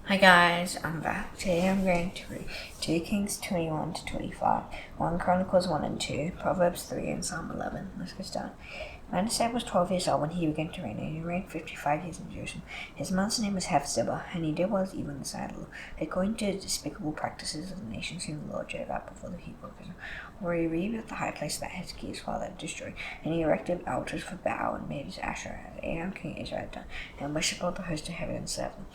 Hi guys, I'm back. Today I'm going to read 2 Kings 21 to 25, 1 Chronicles 1 and 2, Proverbs 3 and Psalm 11. Let's get started. Manasseh was 12 years old when he began to reign, and he reigned 55 years in Jerusalem. His mother's name was Hephzibah, and he did what was evil in the sight of the Lord, according to the despicable practices of the nations whom the Lord drove out before the people of Israel. Where he rebuilt the high place that Hezekiah's father had destroyed, and he erected altars for Baal and made his Asherah, as Ahab king of Israel had done, and worshipped all the host of heaven and served them.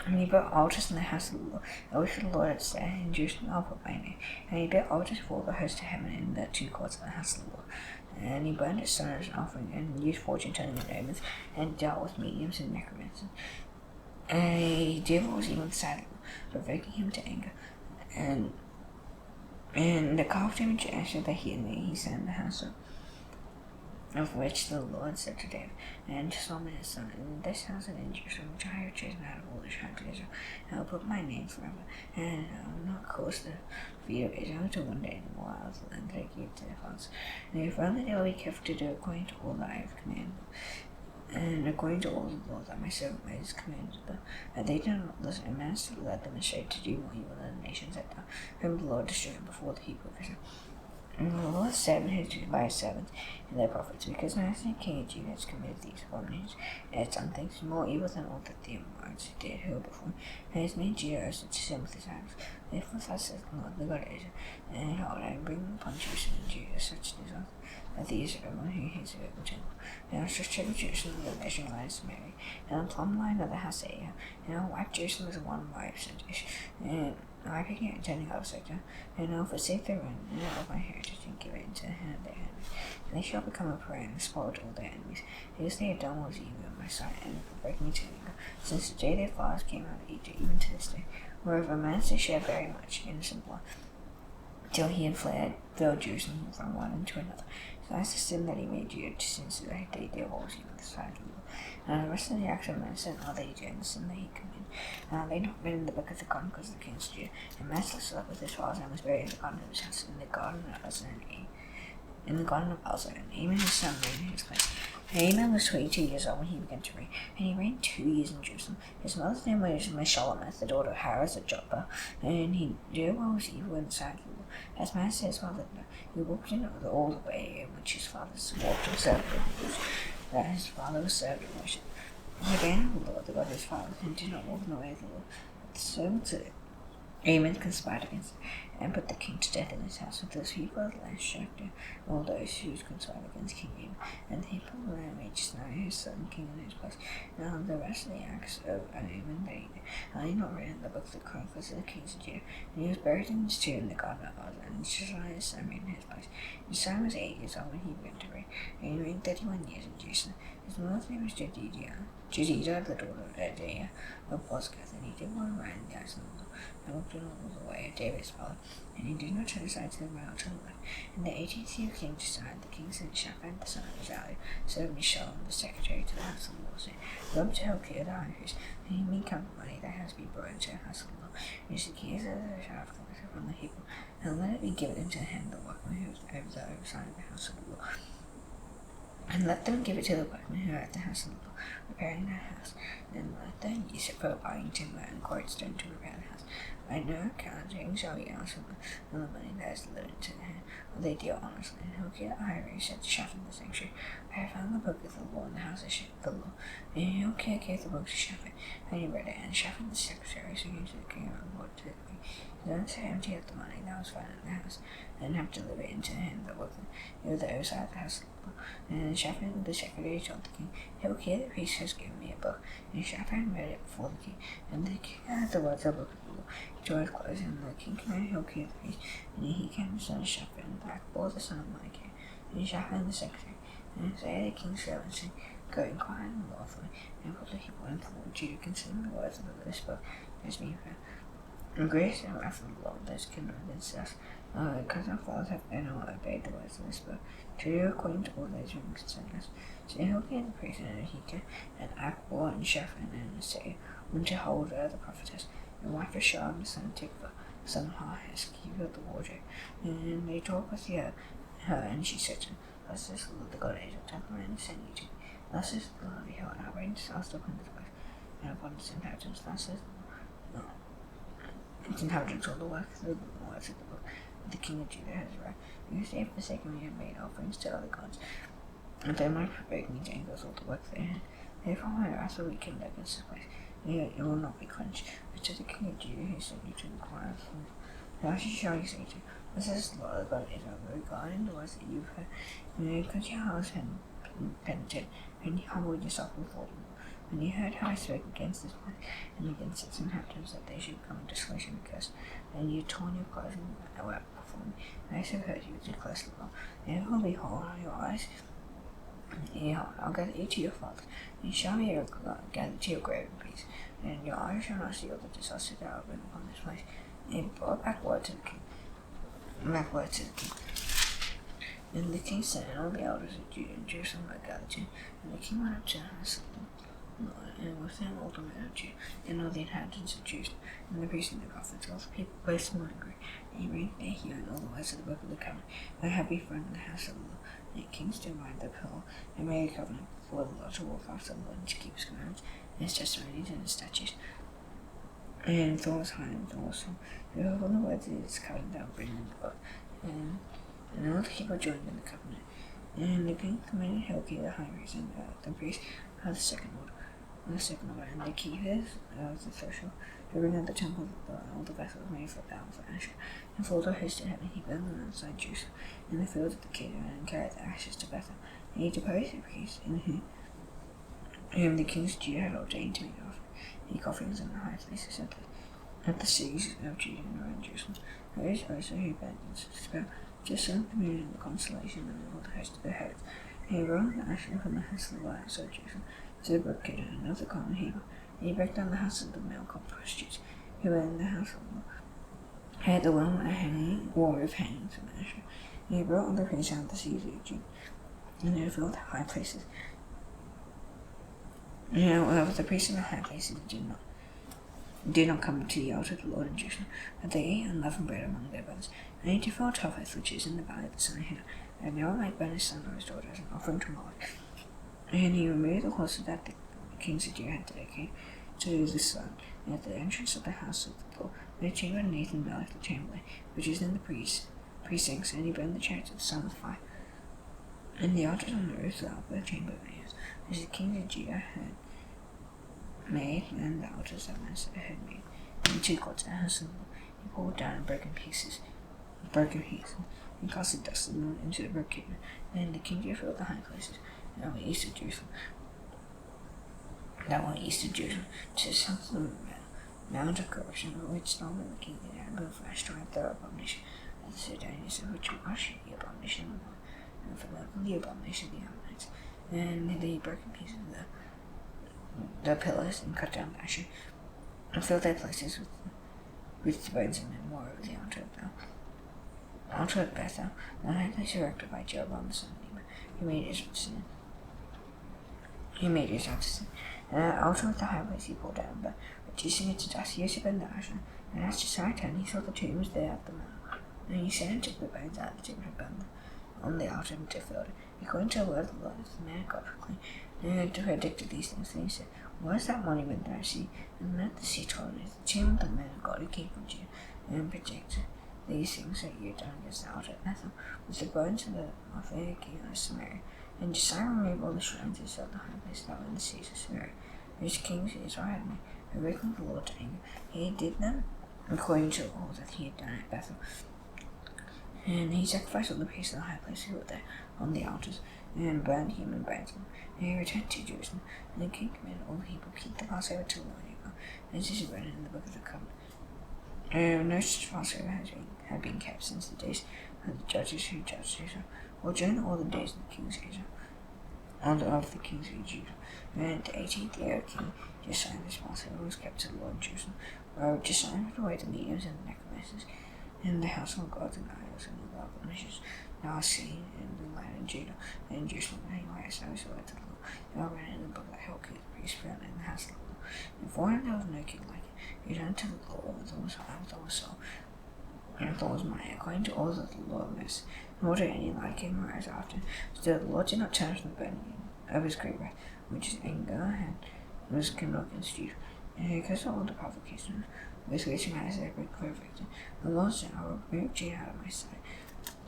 And he built altars in the house of the Lord, which the Lord had said, in Jerusalem I'll put my name. And he built altars for all the host of heaven in the two courts of the house of the Lord. And he burned his son as an offering, and used fortune telling and omens, and dealt with mediums and necromancers. And he did what was evil in the sight of the Lord, provoking him to anger. And the carved image Asher that he had made, he set in the house of which the Lord said to David and to Solomon his son, in this house and in Jerusalem, which I have chosen out of all the tribes of Israel, I will put my name forever, and I will not cause the feet of Israel to wander any more out of the land that I gave to their fathers. And if only they will be careful to do according to all that I have commanded them, and according to all the law that my servant Moses commanded them, and they did not listen, and Manasseh led them astray to do more evil than the nations had done, whom the Lord destroyed before the people of Israel. And the Lord said by his servants and their prophets, because Manasseh king of Judah has committed these abominations, and had done things more evil than all that the Amorites did who were before him, and has made Judah also to sin with his idols. Therefore thus says the Lord, the God of Israel, and behold, I am bringing upon Jerusalem and Judah such disaster, that these are everyone who hates the temple. And I will stretch over Jerusalem the measuring line of Samaria, and the plumb line of the house of Ahab, and I will wipe Jerusalem as one wipes a dish, and I picking it and turning upside down, and I will forsake their ruin, and out of my heritage, and give it into the hand of their enemies. And they shall become a prey and spoil all their enemies, because they have done what is evil in my sight, and have provoked me to anger, since the day their fathers came out of Egypt, even to this day. Moreover, Manasseh shed very much innocent blood, till he had filled Jerusalem from one into another. So that's the sin that he made Judah to sin, so that they did what was evil in the sight of the Lord. And the rest of the acts of Manasseh and all that he did, and the sin that he committed, they not written in the book of the Chronicles of the kings of Judah. And Manasseh slept with his fathers, and was buried in the garden of his house, in the garden of Uzzah and Uzzah, and Amon his son reigned in his place. And Amon was 22 years old when he began to reign, and he reigned 2 years in Jerusalem. His mother's name was Meshulamoth, the daughter of Haruz of Joppa, and he did what was evil in the sight of the Lord, as Manasseh his father did. He walked in all the way in which his fathers walked, and served that his father was served and worshipped. He abandoned the Lord, the God of his fathers, and did not walk in the way of the Lord. But the servants of Amon conspired against him, and put the king to death in his house. And those people of the land struck down all those who conspired against King Amon, and the people of the land made Josiah his son king in his place. Now the rest of the acts of Amon they not written in the book of the Chronicles of the kings of Judah. And he was buried in his tomb in the garden of Uzzah, and Josiah his son reigned in his place. Josiah was 8 years old when he began to reign, and he reigned 31 years in Jerusalem. His mother's name was Jedidah, the daughter of Adaiah of Bozkath, and he did what was right in the eyes of the Lord, and walked in all the way of David's father, and he did not turn aside to the right or to the left. In the 18th year of King Josiah, the king sent Shaphan the son of Azaliah, servant Meshullam, the secretary, to the house of the Lord, saying, Go up to Hilkiah the high priest, and he may count the money that has been brought into the house of the Lord, which the keys of the shall have collected from the people, and let it be given into the hand of the workman who is over the oversight of the house of the Lord. And let them give it to the workmen who are at the house of the Lord, repairing their house, and let them use it for buying timber and quarried stone to repair the house. By no accounting shall be asked from the money that is delivered into their hand, for they deal honestly. And Hilkiah the high priest said to Shaphan the sanctuary, I have found the book of the law in the house of the Lord. And Hilkiah gave the book to Shaphan, and he read it, and Shaphan the secretary, so he to the king, and reported to the king. Then to empty out the money that was found in the house, and have delivered it into the hand of the workmen who were the oversight of the house of the Lord. And Shaphan the secretary told the king, Hilkiah the priest has given me a book. And Shaphan read it before the king, and the king had the words of the book of the law. He tore his clothes, and the king commanded Hilkiah the priest, and he came the son of Shaphan, Blackboard the son of Micah, and Shaphan the secretary, and Isaiah the king's servant, saying, Go inquire in the law for me, and put the people into the Lord Judah, concerning the words of this book that has been found. And grace and wrath of the Lord that is kindled against us, because our fathers have not obeyed the words of this book, to do according to all that is written concerning us. So Hilkiah the priest, and Ahikam, and Akbor, and Shaphan, and Isaiah went to Huldah the prophetess, and wife of Shallum the son of Tikvah, the son of Harhas, keeper of the wardrobe. And they talked with her, and she said to him, Thus says the Lord, the God of Israel, turn around and send you to me. Thus says the Lord, behold, I bring disaster upon this place, and upon its inhabitants. Thus says the Lord, its inhabitants all the works of the book. The king of Judah has right. Because they have forsaken me and made offerings to other gods, and they might provoke me to anger with all the work they had. Therefore my wrath will be kindled against this place, and yet it will not be quenched. But to the king of Judah who sent you to inquire from me, thou shall you say to, this is the Lord, the God of Israel, regarding the words that you have heard. Because your hearts had penitent, and you humbled yourself before them. When you heard how I spoke against this place, and against its inhabitants, that they should come in desolation and curse, and you torn your clothing and wept before me, and I so heard you with your close law. Therefore behold on your eyes, I'll gather you to your fathers, and you shall be gathered to your grave in peace, and your eyes shall not see all the disaster that I will bring upon this place. And he brought back word to the king. And the king sent, and all the elders of Judah and Jerusalem were gathered to him. And the king went up to the house of the Lord, and with him all the men of Judah, and all the inhabitants of Jerusalem, and the priests and the prophets, all the people both small and great. And he read their hearing all the words of the book of the covenant, a happy friend in the house of the Lord. And the king stood by the pillar, and made a covenant before the Lord to walk after the Lord, and to keep his commandments, and his testimonies, and his statutes. And Thor was high, and Thor was strong. They heard all the words of his covenant that were written in the book. And all the people joined in the covenant. And the king commanded Hilkiah the high priest and the priest of the second order, and the keepers of the threshold to bring out the temple of all the vessels made for Baal for Asher. And for all the host of heaven he burned them outside Jerusalem in the fields of the Kedar, and carried the ashes to Bethel. And he deposed the priest in whom the kings of Judah had ordained to make offerings in the high places at the cities of Judah and around Jerusalem. Those also who burned incense just sent the moon and the constellation and all the host of the heavens. And he brought the ashes from the house of the Lord outside Jerusalem to the brook Kedar, and of the common Hebrew. And he broke down the house of the male prostitutes who were in the house of the Lord. He had the wall of hangings from Asher. And he brought all the priests out of the cities of Judah, and they filled the high places. However, the priests in the high places did not come to the altar of the Lord in Jerusalem, but they ate unleavened bread among their brothers. And he defiled Topheth, which is in the valley of the son of Hinnom, and they all might burn his son or his daughter as an offering to Moloch. And he removed the horses that the kings of Judah had dedicated to the sun, and at the entrance of the house of the Lord, in the chamber underneath the belly of the chamber, which is in the precincts, and he burned the chariots of the sun with fire. And the altars on the roof of the chamber of Ahaz, which the kings of Judah had made, and the altars that Manasseh had made, and the two courts of the house of the Lord, he pulled down in broken pieces, and cast the dust of them into the brook Kedar. And the king filled the high places that were east of Jerusalem, to the south of the Mount of Corruption, which Solomon the king had built for Ashtoreth the abomination, and the Sidonians, which washed the abomination of the Lord, and for the abomination of the Ammonites. And they broke in pieces the pillars, and cut down the Asher, and filled their places with the bones of men. Moreover, the altar at Bethel, the high place erected by Jeroboam the son of Nebat, who made Israel to sin. And that altar with the high place he pulled down, but reducing it to dust, he used to burn the Asher. And as Josiah turned, he saw the tombs there at the mount. And he sent and took the bones out of the tomb and burned them on the altar and defiled it, according to the word of the Lord, as the man of God proclaimed. And he predicted these things, and he said, what is that monument that I see? And then the sea told me, the tomb of the man of God who came from Judah, and predicted these things that you had done against the altar at Bethel, with the bones of the king of Samaria. And Josiah removed all the shrines of the high places that were in the seas of Samaria, which kings of Israel had made, and awakened the Lord to anger. He did them according to all that he had done at Bethel. And he sacrificed all the priests of the high places who were there on the altars, and burned human bones. And he returned to Jerusalem, and the king commanded all the people keep the Passover to the Lord your God, as is written in the book of the covenant. No such Passover had been kept since the days of the judges who judged Israel, or during all the days of the kings of Israel, of the kings of Judah. And the 18th year of King Josiah, this Passover was kept to the Lord in Jerusalem, where Josiah put away the mediums and the necromancers, and the household gods and idols and all the abominations now seen in the land of Judah and in Jerusalem. And he established the word of the Lord. They all ran in the book that Hilkiah the priest found in the house of the Lord. And for him there was no king like it. He turned to the Lord with all his heart, with all his soul, and with all his might, according to all that the Lord lives. Nor did any like him rise after. Still the Lord did not turn from the burning of his great wrath, which his anger was kindled against Judah. Because of all the provocations with which my has been convicted, the Lord said, I will remove Jane out of my sight.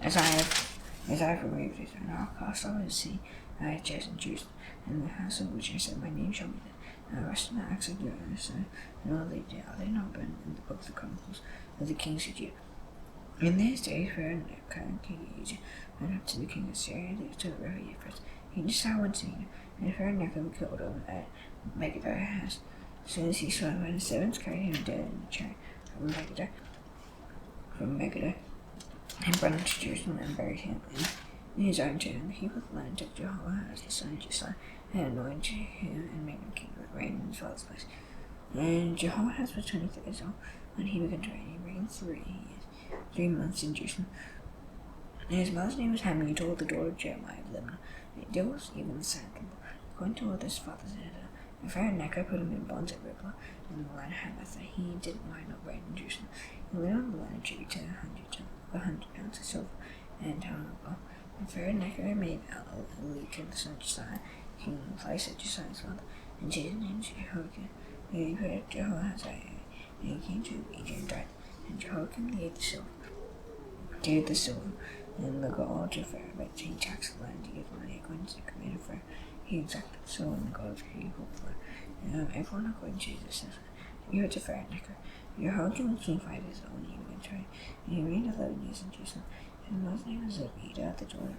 As I have removed it, and I will cast over the sea, I have chosen Jews, and the house of which I said, my name shall be there. And I rested my axe of the earth, so, and all they not burned in the book of the Chronicles of the kings of Judah. In these days, Pharaoh king of Egypt went up to the king of Syria, to the river Euphrates. He decided one scene, and Pharaoh Necho killed him at Megiddo house. As soon as he saw him, and the servants carried him dead in the chariot from Megiddo, and brought him to Jerusalem and buried him in his own tomb. He put the land took Jehoahaz the son of Josiah, and anointed him and made him king of reign in his father's place. And Jehoahaz was 23 years old when he began to reign. He reigned 3 months in Jerusalem. And his mother's name was Hamutal, the daughter of Jeremiah of Lebanon. And there was even the son of Gimbal, according to what his father said. And Pharaoh Necho put him in bonds at Riblah, in the land of Hamath, that he didn't mind not reign in Jerusalem. He went on the land of tribute to 100 pounds of silver and town of gold. And Pharaoh Necho made Elikah, the son of Josiah, king in place of Josiah's father, and changed his name to Jehoiakim. He put Jehoahaz, and he came to Egypt and died. And Jehoiakim gave the silver and the gold to Pharaoh, but he taxed the land to give money according to the command of Pharaoh. He exacted the silver and the gold for equal for everyone according to Jesus says. He went to Pharaoh Necho. Jehoiakim was 25 years old when he began to reign, and he reigned 11 years in Jerusalem. His mother's name was Zebidah, the daughter of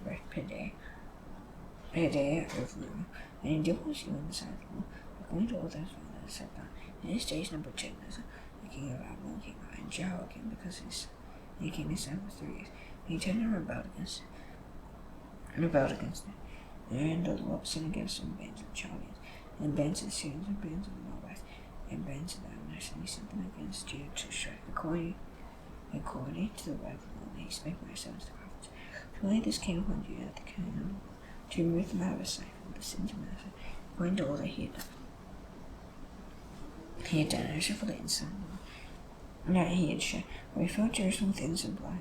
Pedaiah of Ruma, and he did what she was in the sight of the Lord, according to all that his father had set down. In his days, Nebuchadnezzar, the king of Babylon, came out, and Jehoiakim, because he came his son for 3 years. He turned and rebelled against it. And the Lord sent against him bands of the Chaldeans, and bands of the Syrians, and bands of the Moabites, and bands of the Ammonites, and he sent them against Judah to strike according to the word of the Lord. He spake by his servants the prophets. Surely this came upon Judah, the king of the Lord, to remove them out of his sight from the sins of Manasseh, according to all that he had done. He had done also for the innocent, that he had shed, for he filled Jerusalem with innocent blood,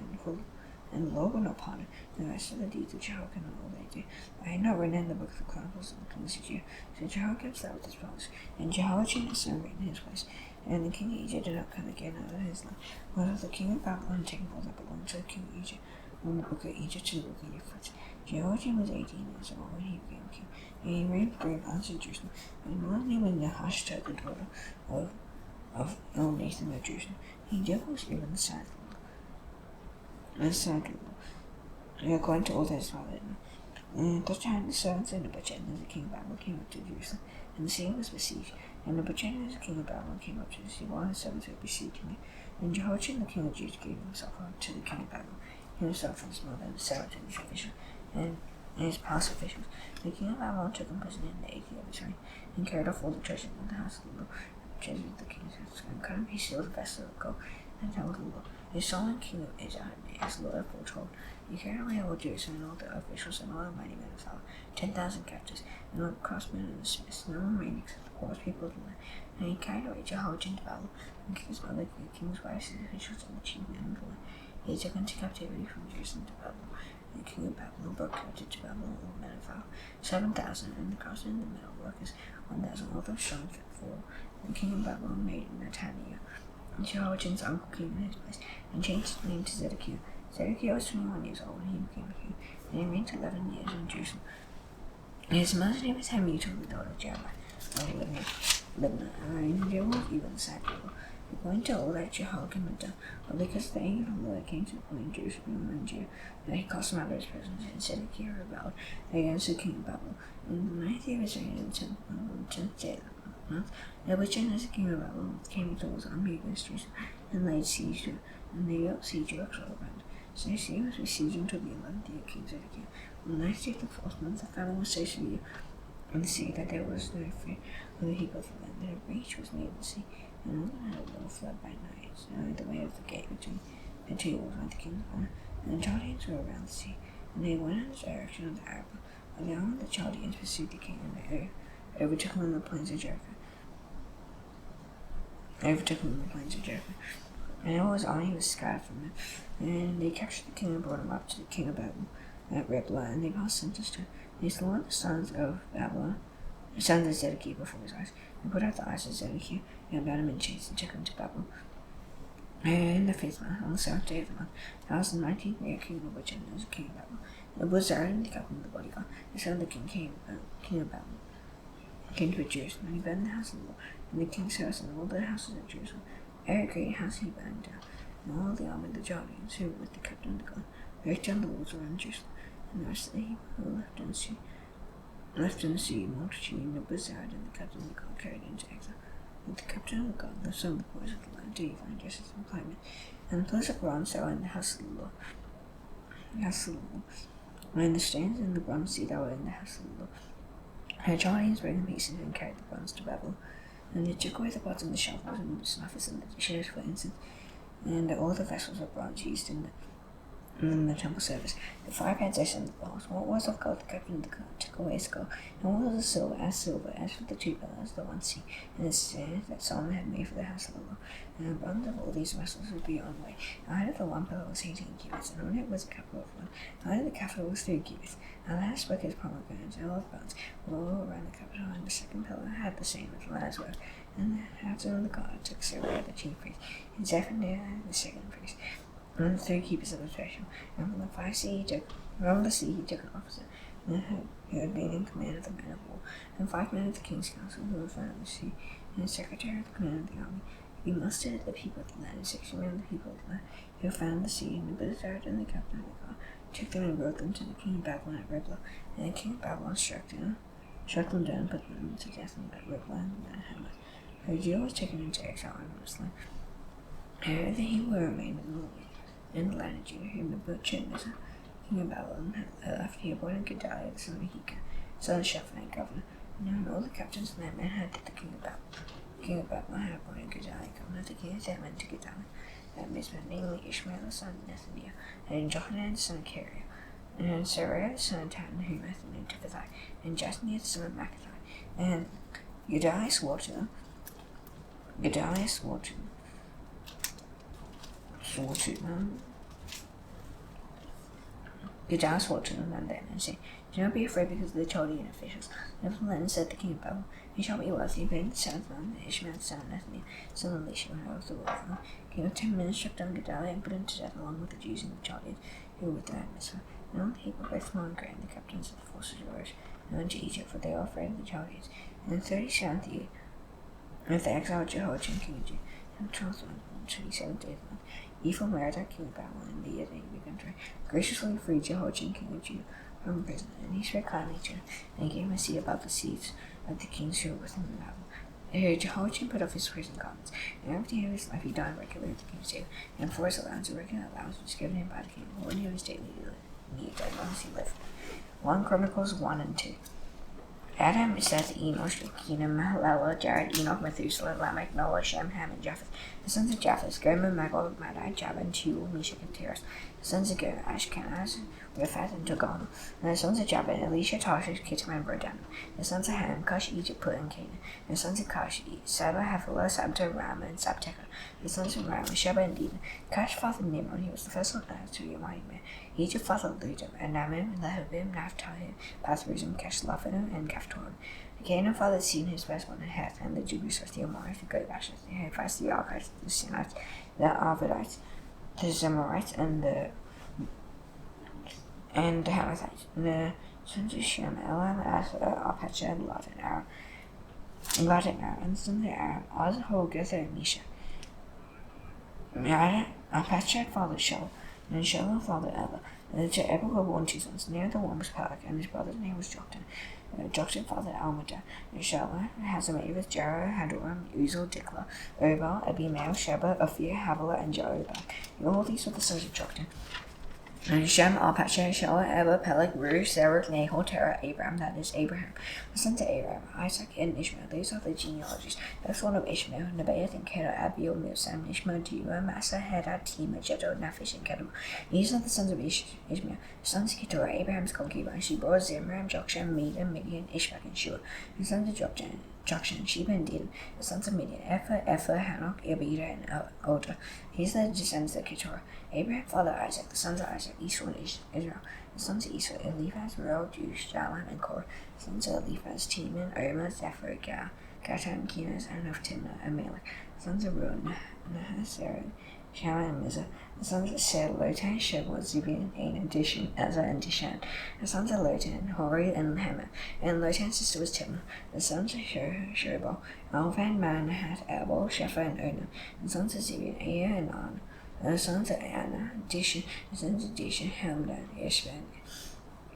and the Lord will not pardon the rest of the deeds of Jehoiakim and all they do. I had not written in the book of the Chronicles of the kings of Judah. So Jehoiakim slept with his fathers, and Jehoiachin his son reigned in his place. And the king of Egypt did not come again out of his land, whether the king of Babylon had taken all that belonged to the king of Egypt, from the book of Egypt to the book of Euphrates. Jehoiachin was 18 years old when he became king, and he reigned 3 months in Jerusalem. And his mother's name was Nehushta, the daughter of Elnathan of Jerusalem. He did what was given the son of according to all that his father had done. And at that time the servants of Nebuchadnezzar, the king of Babylon, came up to Jerusalem, and the city was besieged. And Nebuchadnezzar, the king of Babylon, came up to the city while his servants were besieging it. And Jehoiachin, the king of Judah, gave himself up to the king of Babylon, himself and his mother, and the servants and his officials, and his palace officials. The king of Babylon took him prisoner in the 8th year of his reign, and carried off all the treasures in the house of the Lord, the treasures of the king's house, and cut him pieces of the vessel of gold, and told the Lord. His Solomon, king of Israel, as the Lord foretold. He carried away all Jerusalem and all the officials and all the mighty men of valor, 10,000 captives, and all the craftsmen and the smiths, no one remained except the poorest people of the land. And he carried away Jehoiachin to Babylon, and king's mother, the king's wives, his officials, and the chief men of the land. He took into captivity from Jerusalem to Babylon. And the king of Babylon brought captive to Babylon all the men of valor, 7,000, and the craftsmen and the metal workers, 1,000, all those strong fit for war. And the king of Babylon made Netaniah, and Jehoiachin's uncle, king in his place, and changed his name to Zedekiah. Zedekiah was 21 years old when he became king, and he reigned 11 years in Jerusalem. And his mother's name was Hamutal, the daughter of Jeremiah of Lebanon, and there was even the side people. According to all that Jehoiakim had done, but because the angel of the Lord came to the point in Jerusalem and Judah, that he cast him out of his presence, and Zedekiah rebelled against the king of Babylon. And the 9th year of his reign, in the 10th day of the month, Nebuchadnezzar, king of Babylon, came with all his army against Jerusalem, and laid siege to it, and they built siege works all around. So the city was besieged until the 11th year of King Zedekiah. On the 9th day of the 4th month, the famine was so severe in the sea that there was no fear whether he got the land. That a breach was made in the sea, and all the land was flooded by night. So the way of the gate between the two walls went the king's army, and the Chaldeans were around the sea, and they went in the direction of the Arabah. And the army of the Chaldeans pursued the king, and they overtook him on the plains of Jericho. And all his army was scattered from him. And they captured the king and brought him up to the king of Babylon at Riblah, and they passed sentence to him. They slew the sons of Babylon, The sons of Zedekiah before his eyes, and put out the eyes of Zedekiah, and bound him in chains, and took him to Babel. And the 5th month, on the 7th day of the month, 19th year, king of which was the king of Babel. The Buzard, the captain of the bodyguard, the son of the king of Babel, came to Jerusalem, and he burned the house of the Lord, and the king's house, and all the houses of Jerusalem. Every great house he burned down, and all the army of the Chaldeans, who were with the captain of the guard, broke down the walls around Jerusalem, and the rest of the Hebrew were left in the sea, multitude, and the Buzard and the captain of the guard carried into exile. With the captain of the guard, the son of the boys of the land, to find justice and climate, and the pillars of bronze that were in the house of the Lord. And the stands and the bronze seat that were in the house of the Lord. And the Chaldeans broke in pieces and carried the bronze to Babel. And they took away the pots and the shovels and the snuffers and the dishes for incense, and all the vessels of bronze used in the temple service. The 5 heads and the bowls. What was of gold, the captain of the guard took away his gold, and what was of silver, as for the 2 pillars, the 1 seat, and the stairs that Solomon had made for the house of the Lord. And the bronze of all these vessels was beyond weight. The height of the 1 pillar was 18 cubits, and on it was a capital of 1. The height of the capital was 3 cubits. And the last spoke his pomegranates, and all of bronze, all around the capital, and the 2nd pillar had the same as the last work. And the captain of the guard took Silver, the chief priest, and Zephaniah, the 2nd priest, and the 3 keepers of the threshold. And from the sea he took an officer, who had been in command of the men of war, and 5 men of the king's council who were found on the sea, and the secretary of the command of the army. He mustered the people of the land, and 60 men of the people of the land, who found the sea, and the Buzard and the captain of the guard took them and brought them to the king of Babylon at Riblah. And the king of Babylon struck them down, and put them to death at Riblah and Hamath. For Judah was taken into exile in Jerusalem. However, the Hebrew remained in the land of Judah, whom the Nebuchadnezzar, king of Babylon, had left. He appointed Gedaliah, the son of Ahikam, son of Shaphan, governor. And all the captains and their men heard that the king of Babylon had appointed Gedaliah, governor. The king sent men to Gedaliah at Mizpah, namely Ishmael, the son of Nethaniah, and Johanan, the son of Kareah, and Seraiah, the son of Tan, whom Nethaniah took Tiffathai, and Jasniah, the son of Maccathai. And Gedaliah swore to them, and then and say, "Do not be afraid because of the Chaldean officials." Nevertheless, said the king of Babel, "He shall be wealthy, but in the 7th month, Ishmael, the son of Nethaniah, son of Elisha, of the Lord, king of 10 men, struck down Gedaliah and put him to death along with the Jews and the Chaldeans who were with them at Mizpah. And all the people, both small and great, and the captains of the forces arose and went to Egypt, for they were afraid of the Chaldeans. And the 37th year of the exile of Jehoiachin, king of Judah, and the 12th month, on the 27th day of the month, Ephraim, king of Babylon, in the year that he began to reign, graciously freed Jehoiachin, king of Judah, from prison, and he spake kindly to him, and he gave him a seat above the seats of the kings who were with him in Babylon. Jehoiachin put off his prison garments, and every day of his life he dined regularly at the king's table, and for his allowance, a regular allowance was given him by the king, according to his daily need, as long as he lived. 1 Chronicles 1 and 2. Adam, Seth, Enosh, Kenan, Mahalalel, Jared, Enoch, Methuselah, Lamech, Noah, Shem, Ham, and Japheth. The sons of Japheth, Gomer, Magog, Madai, Javan, Tubal, Meshach, and Tiras. The sons of Gomer, Ashkenaz, Riphath, and Togarmah. And the sons of Javan, Elisha, Tarshish, Kittim, and Rodan. The sons of Ham, Cush, Egypt, Put, and Canaan. And the sons of Cush, Saba, Havilah, Sabta, Ram, and Sabteca. The sons of Ram, Sheba, and Dedan. Cush fathered Nimrod. He was the first on earth to be a mighty man. Egypt fathered Ludum, and Namim, Lehabim, Naphtali, Pathrizim, Cashlaphanu, and Caphtorim. Canaan fathered Sin, his firstborn, and Heth, and the Jebusites, the Amorites, the Girgashites, the Hittites, the Archites, the Sinites, the Arvadites, the Zemarites, and the Hamathites. And the sons of Shem, Elam, Asher, Arpachshad, and Lot, and Aram. And the sons of Aram, Oz, Hol, Gether, and Mesha. Arpachshad fathered Shelah, and Shelah fathered Eber. And to Eber were born 2 sons. The name of the one was Peleg, and his brother's name was Joktan. Joktan fathered Almada, and Shelah, Hazamaaveth, Jerah, Hadoram, Uzal, Dikla, Obal, Abimael, Sheba, Ophir, Havilah, and Jeroboam. And all these were the sons of Joktan. And Shem, Arpachshad, Shelah, Eber, Peleg, Reu, Serach, Nahor, Terah, Abram, that is Abraham. The sons of Abraham, Isaac, and Ishmael. These are the genealogies. The first one of Ishmael, Nebaioth, and Kedar, Abiel, Milsam, Ishmael, Dua, Massa, Hedad, Tema, Jedor, Naphish, and Kedar. These are the sons of Ishmael. The sons of Keturah, Abraham's concubine. She bore Zimram, Jokshan, Medan, Midian, Ishmael, and Shua. The sons of Joktan, Jokshan, Sheba, and Dedan, the sons of Midian, Epher, Hanok, Abida, and Oda. These are the descendants of Keturah. Abraham fathered Isaac, the sons of Isaac, Esau and Israel. The sons of Esau, Eliphaz, Reuel, Jush, Jalam, and Korah. The sons of Eliphaz, Teman, Omer, Zephyr, Gatam, Kenaz, and of Timnah, Amalek. The sons of Reuel, Nahasar, Shammah, and Mizah. The sons of Ser, Lotan, Shebel, Zibian, Ain, Dishan, Azar, and Dishan. The sons of Lotan, Hori, and Hemah. And Lotan's sister was Timnah. The sons of Shobal, Alvan, Manahath, Abel, Shepha, and Onam. The sons of Zibian, Aya, and An. The sons of Anna, Dishan. The sons of Dishan, Hamdan, Ishban,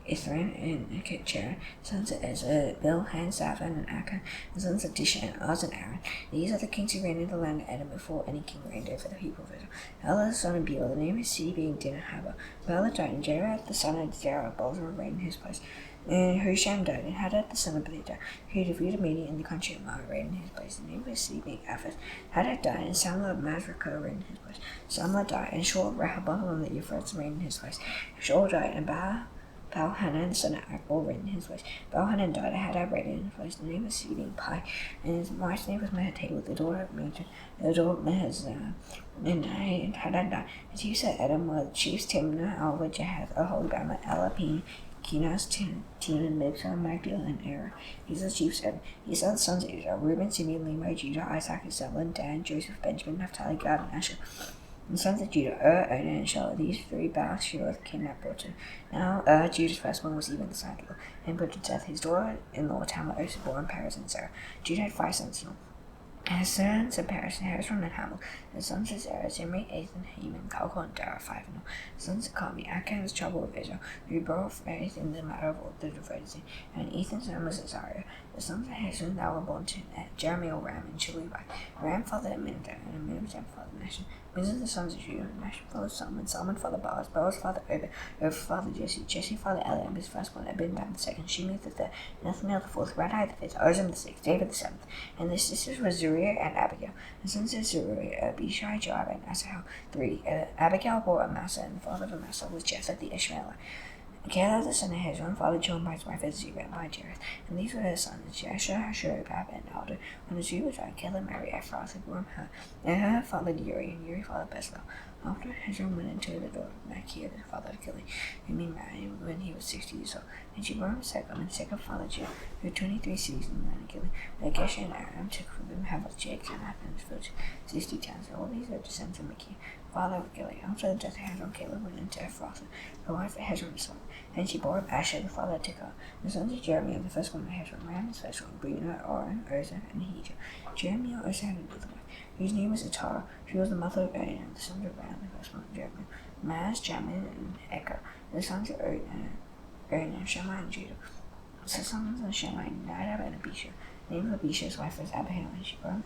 Ithran, and Ketcher. The sons of Ezra, Bilhan, Zaphan, and Akan. The sons of Dishan, Oz, and Aaron. These are the kings who reigned in the land of Edom before any king reigned over the people of Israel. Ella, the son of Beulah, the name of his city being Dinahaba. Bela died, and Jerah, the son of Zerah, Bozrah, reigned in his place. And Husham died, and Hadad, the son of Belida, who defeated Midian in the country of Moab, reigned in his place. The name of his city being Apheth. Hadad died, and Samlah of Masrekah reigned in his place. Samlah died, and Shaul of Rehoboth on the Euphrates reigned in his place. Shaul died, and Baal-Hanan, the son of Akbor, reigned in his place. Baal-Hanan died, and Hadad reigned in his place. The name of his city being Pai, and his wife's name was Mehetabel, the daughter of Major, the daughter of Mehezah. And Hadad died. His chiefs at Edom were the chiefs Timnah, Alva, Jahath, Aholibama, Elapin, Kenaz, Timon, Mibzar, Magdal, and Erah. These are the chiefs of These are the sons of Israel: Reuben, Simeon, Levi, Judah, Isaac, Zebulun, Dan, Joseph, Benjamin, Naphtali, Gad, and Asher. The sons of Judah, Onan, and Shelah. These three Baal-Sheroth kidnapped Button. Now Judah's firstborn was even the son of and Button's death. His daughter-in-law Tamar also bore him Perez and Zerah. Judah had 5 sons. His sons of Perez, Hezron, and Hamel. The sons of Zerah, Zimri, Ethan, Heman, Calcol, and Dara, 5 in all. The sons of Carmi, Achan was trouble of Israel, who bore faith in the matter of all the devoted thing. And Ethan's son was Azariah. The sons of Hezron that were born to Jeremiel, Ram, and Chelubai. Ram fathered Aminadab, and Aminadab fathered Nashon. These are the sons of Judah. Nashon fathered Solomon, Solomon fathered Boaz, Boaz fathered Obed fathered Jesse, Jesse fathered Eliab, his firstborn, Abinadab the second, Shimei the third, Nathaniel the fourth, Radai the fifth, Ozem the sixth, David the seventh. And their sisters were Zeruiah and Abigail. The sons of Zeruiah, Abishai, Joab, and Asahel. 3. Abigail bore Amasa, and the father of Amasa was Jether the Ishmaelite. Caleb the son of Hezron fathered Joan by his wife Zebah by Jereth, and these were his sons, Jesher, Shobab, and Alder. When Zebah died, Caleb married Ephrath, who bore him her, and her fathered Uri, and Uri fathered Bezalel. After Hezron went into the daughter of Machir, the father of Kili, whom he married when he was 60 years old, and she bore him Second, and Second fathered Judah, who had 23 cities in the land of Kili. But Gesher and Aram took from him Havoth, Jake, and Athens, village, 60 towns. All these are descendants of Machir, father of Kili. After the death of Hezron, Caleb went into Ephrath, the wife of Hezron's son. And she bore him Asher, the father of Tikar. The sons of Jeremiah, the firstborn of Hezron, Ram, his firstborn, Brina, Oren, Uzzah, and Ahijah. Jeremiah also had another wife, whose name was Atara. She was the mother of Onan, the sons of Ram, the firstborn of Jeremiah, Maz, Jamin, and Eker. The sons of Onan, Shammai, and Judah. The sons of Shammai, Nadab, and Abishai. The name of Abishai's wife was Abihail, and she bore him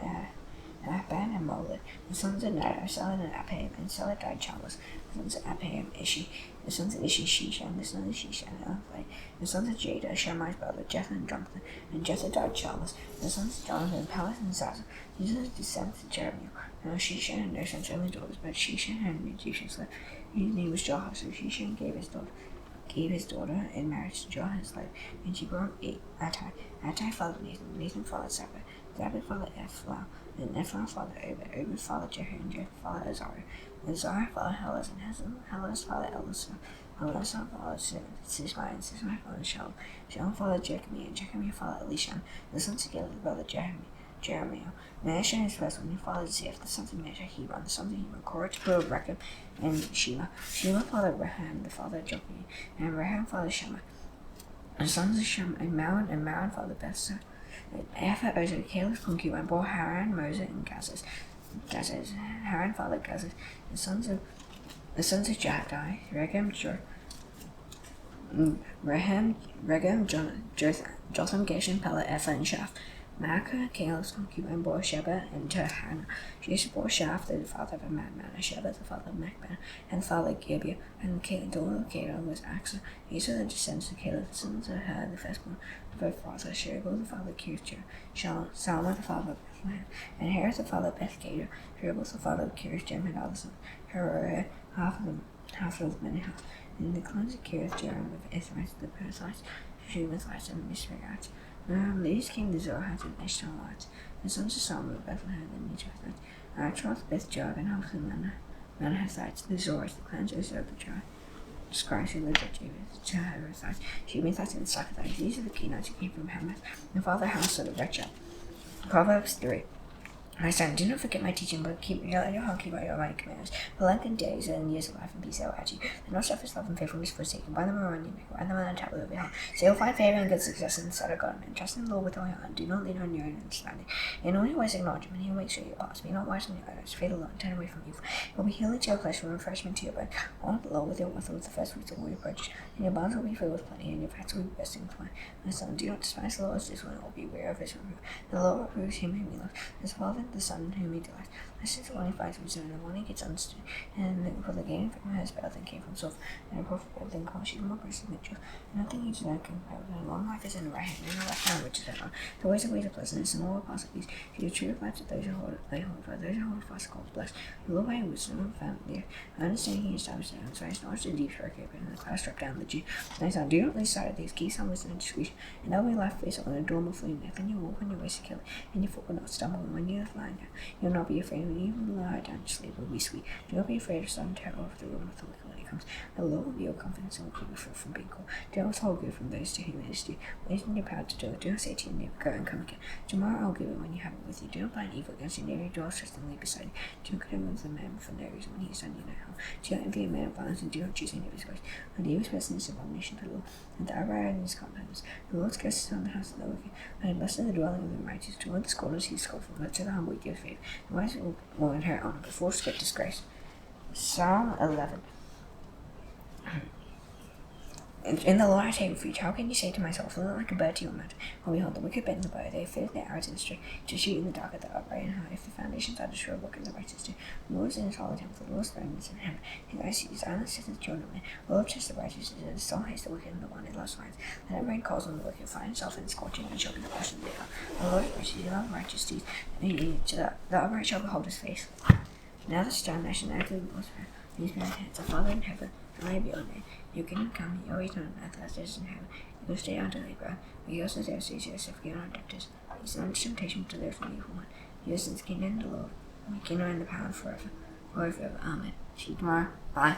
Ahban and Molid. The sons of Nadab, Seled, and Aphaham, and Seled died childless. The sons of Aphaham, Ishi. The sons of Ishi, Shishan. The sons of Shishan, Elphai. The sons of Jada, Shammai's brother, Jether, and Jonathan. And Jether died childless. The sons of Jonathan, Peleth, and Zaza. These are the descendants of Jeremiah. Now Shishan had no sons, only daughters, but Shishan had an Egyptian slave, whose name was Jah. So Shishan gave his daughter in marriage to Jah, his slave, and she bore him Attai. Attai fathered Nathan. Nathan fathered Zabad. Zabad fathered Ephlah. And Ephlah fathered Obed. Obed fathered Jehu, and Jehu fathered Azariah. Azariah fathered Helez, and Helez fathered Elisah. Elisah fathered Sismai, and Sismai fathered Shalom. Shalom fathered Jechemiah, and Jechemiah fathered Elisham. The sons of Gilad, the brother Jeremiah. Mesha and his firstborn, he fathered Ziph. The sons of Mesha, Hebron. The sons of Hebron, Korah, Tapur, Rechem, and Shema. Shema fathered Raham, the father of Jokmi, and Raham fathered Shammah. The sons of Shammah, and Maran fathered Bethsur. After Uzzah, Caleb's concubine bore Haran, Moses, and Gazez. Haran fathered Gazez. The sons of Jahdai, Regem, Jotham, Geshem, Pella, Epha, and Shaph. Maacah, Caleb's concubine, bore Sheba and Tirhana. She bore Shaph, the father of Madman, Sheba, the father of Machban, and the father of Gibeah, and the daughter of Caleb was Axa. These are the descendants of Caleb, the sons of Her, the firstborn of her father, Sherebel, the father of Kiriath, Salma, the father of Bethlehem, and Harith, the father of Bethgader, Sherebel, the father of Kiriath, and other sons. Her half of the many half. And the clans of Kiriath, Jearim, of Ithrites, the Perizzites, Shumathites, and the Mishraelites. These came the Zorahite and Eshtaolites, the sons of Salma of Bethlehem and Egypt. Troth, Beth Jog, and Halfin Manhathites, the Zorites, the clans of the tribe. Describes who lived at Jehoshaphat, Shemithites, and Sakathites. These are the Kenites who came from Hamath, the father house of Rechel. Proverbs 3. My son, do not forget my teaching, but keep your heart, keep your mighty commandments. For lengthened days and years of life and peace I will add you. Do not suffer love and faithfulness forsaken. Bind them around your neck, write them on the tablet of your heart. So you'll find favor and good success in the sight of God. And trust in the Lord with all your heart. Do not lean on your own understanding. In all your ways acknowledge him, and he will make sure you pass. Be not wise in your eyes. Fear the Lord and turn away from evil. It will be healing to your flesh and refreshment to your bone. Honor the Lord with your wealth, with the first fruits of all your produce. And your barns will be filled with plenty, and your vats will be bursting with wine. My son, do not despise the Lord's discipline, or be weary of his reproof. The Lord reproves him whom he loves. His father, the son, whom he delights. This is the one he finds wisdom, and the one he gets understood. And for the gain from her is better than came from self, and a profitable than cause. She's more precious than Mitchell. Nothing you do not compare with her. Long life is in the right hand, and the left hand which is at all. The ways of pleasantness, and all will pass of peace. She is true of life to those who hold it, they hold it. Those who hold it fast are called blessed. The Lord by your wisdom and found the earth. Understanding he established the heavens, so he acknowledged the deep shore open, and the clouds struck down the dew. My son, do not lose sight of these. Keep some wisdom and discretion, and there will be life face up on a dorm of flame. Then you walk on your way securely, and your foot will not stumble. And when you are lying down, you will not be afraid. When you lie down to sleep, will be sweet. Do not be afraid of sudden terror of the ruin of the wicked when it comes. The Lord will be your confidence and will keep you from being called. Do not withhold good from those to whom it is due. When it is in your power to do it, do not say to your neighbor, go and come again. Tomorrow I will give it when you have it with you. Do not plan evil against your neighbor. Do not trustingly beside you. Do not condemn the man for no reason when he has done you no harm. Do not envy a man of violence, and do not choose your neighbor's ways. For the evil's person is abomination to the Lord, and the upright in his countenance. The Lord's curse is on the house of the wicked, and blessed is the dwelling of the righteous. Toward the scholars he is scornful, but to the humble he gives favor. The wise will inherit honor, but fools get disgrace. Psalm 11. In the Lord I take refuge. How can you say to myself, fly like a bird to your mountain? For behold, the wicked bend the bow, they fit their arrows in the string, to shoot in the dark at the upright and high. If the foundations are destroyed, what can the righteous do? The Lord is in his holy temple, the Lord's throne is in heaven. His eyes see his islands sit the children of men. The Lord tests the righteous, and the soul hates the wicked, and the one who loves finds. Let every rain calls on the wicked, find himself in scorching, and shall be the portion of the earth. The Lord is righteous, he loves righteous deeds, and the upright shall behold his face. Now the stone nation, now to the Lord's prayer. These men hands, the Father in heaven, and I be your name. Your kingdom come, your ways on earth as it is in heaven. You will stay until they grow. We also there sees us if we are not debtors. He's not temptation to live from the evil one. Yours is the kingdom and the Lord, and the kingdom and the power forever. Forever. Amen. See you tomorrow. Bye.